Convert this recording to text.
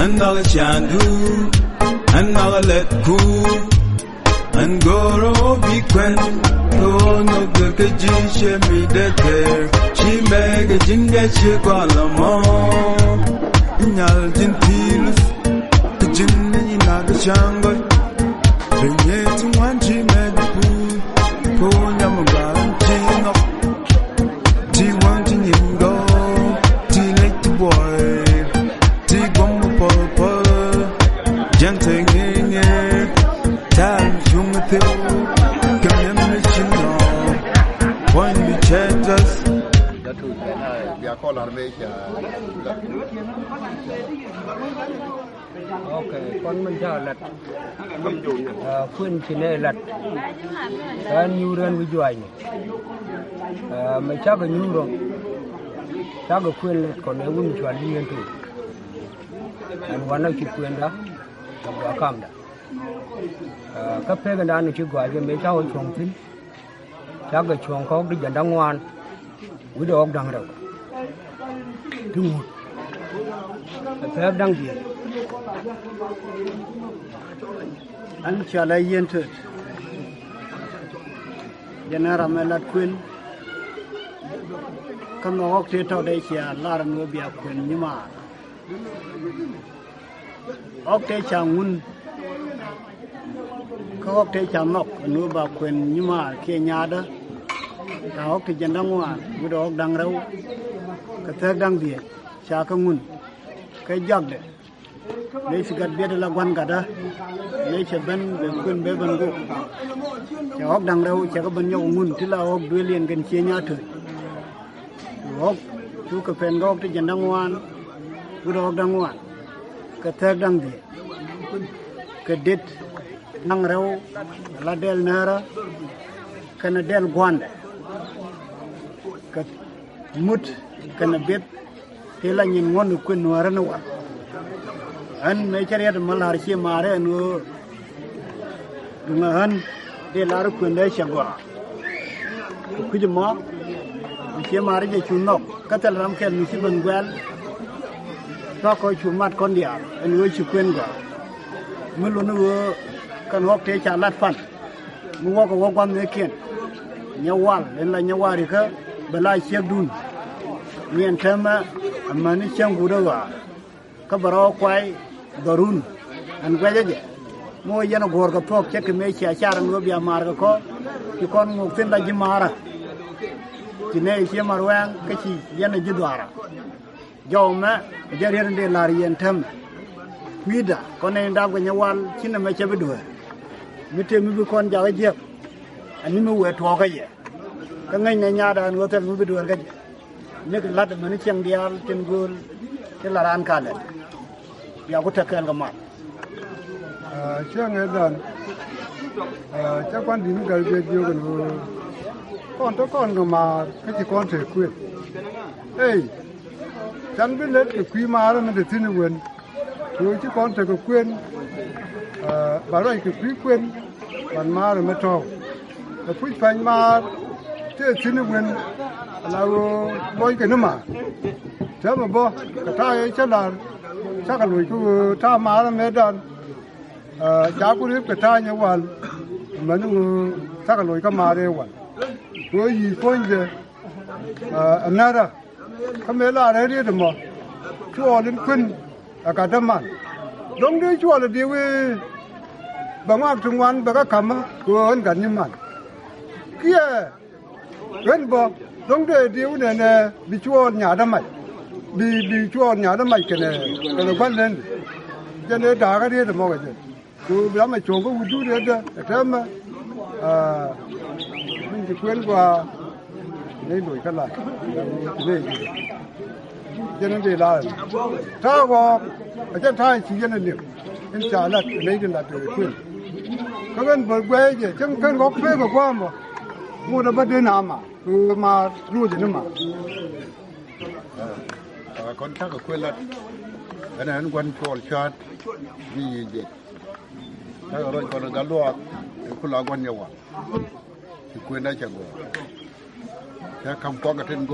and all chandu, and all let cool, and go be quen. Oh, no good, she me dead there. She make a jinga, she call a mom. Nyal gentilus, the jinny in the jungle. Bring it to one, she made the pool. Go, Yamagal, Gino. Tea wanting him go. Tea like the boy. Tea bomb purple. Genting in it. Time, young with you. Come in, mission. Point me, change us. Okay, con mình chờ lật, khuyên chỉ nên lật, anh nhu đơn với duỗi này, mình chắc là nhu rồi, chắc là khuyên lật, còn nếu mình chuẩn đi lên thủ, anh vẫn nói chuyện khuyên đó, là cầm đó, cấp phép cái đó này chưa gọi cho mấy cháu chuồng thính, chắc là chuồng có đi dẫn đăng ngoan, với đồ ông đăng rồi. Thứ một, phép đăng gì? Anh trả lời yên thôi. Giờ này làm là quên. Còn nó học thế nào đây chứ là người bị quên nhưng mà học thế chẳng muốn, có học thế chẳng nộp người bị quên nhưng mà khi nhà đó, ta học thì dân đang ngoan, người đó học đang rau, cái thứ đang gì, chả có muốn, cái giặc đấy. Lấy sự gặt biết là quan cả đó, lấy sự bên về quên về bên gốc, cháu học đằng đâu cháu có bên nhau muốn thì là học đuôi liền gần chia nhau thôi, học chú cái phần học thì dân đang ngoan, chú đó học đang ngoan, cái thợ đang gì, cái đít đằng đâu là del nara, cái nó del quan, cái mút cái nó biết, thì là nhìn ngon được quên nuara nó quá. Anh mấy cái này mà là chỉ mà đấy anh đúng là anh để làm quyền đấy chẳng qua cứ chỉ mà chỉ mà đấy chỉ nó cái thứ làm cái mình chỉ bên quen nó coi chủ mặt con địa anh nuôi chỉ quyền cả mình luôn nuôi cái học thế chả lát phản mình học cái quan này kiện Nyewal nên là Nyewal thì cái bên lại chiếc đun miền Nam mà nó chẳng có đâu à cái bờ quay darun an gwaje mo yana gorga tok cek me ci achara no biya marga ko ci kon mo fenda ji mara ci ne ci marwan ka ci yana ji dwara jawma jarir de lar yentam wida kon e ndam ko Nyewal ci na me ci be do mi te mi bi kon jaga je ani mi we to ga je ka ngay ne nyaada no te mi bi do ga je ne ko lad man ci ngial ten gol te laran kale ya có thực hiện cái mặt, chưa nghe rằng, chắc quan điểm cái việc nhiều cái con cái mà cái gì con thể quyết, hey, chẳng biết lấy cái quý mà đó mình để xin quyền, rồi chứ con thể cái quyền, bảo là cái quý quyền, còn mà rồi mới cho, cái quý phanh mà, chứ xin quyền là nói cái nữa mà, chứ mà bo, cái tai chắc là chắc là người cứ ta má là mấy đàn, giá cũng biết cái ta như vậy, mà nó chắc là người cái má đấy vậy, rồi gì coi như, anh nói đó, cái mấy là đấy đi mà, chúa lên khuyên, cả đám man, đúng đấy chúa là điều bằng ác trung quan bằng các cam á, của anh gần như man, kia, gần bao, đúng đấy điều này nè, bị chúa nhà đám mày. Bị chúa nhà nó mày cái này quan lên cho nên đá cái đấy là mọi cái cứ làm mà chuồng có uống chút đấy đó thế mà mình chỉ quên qua lấy đuổi cái lại để cho nên để lại thao vào ở trên thai chỉ cho nên được nên trả lại lấy cho lại để quên các bạn vừa quay chứ chẳng cần góp phê của qua mà mua được bao nhiêu nào mà nuôi gì nữa mà con chắc là quên lật, cái này anh quan choul choat vì gì,ถ้าเราคนละกันลวกคนละวันเดียวอ่ะquênได้chẳng rồi,ถ้าคำฟ้องกับเทนโก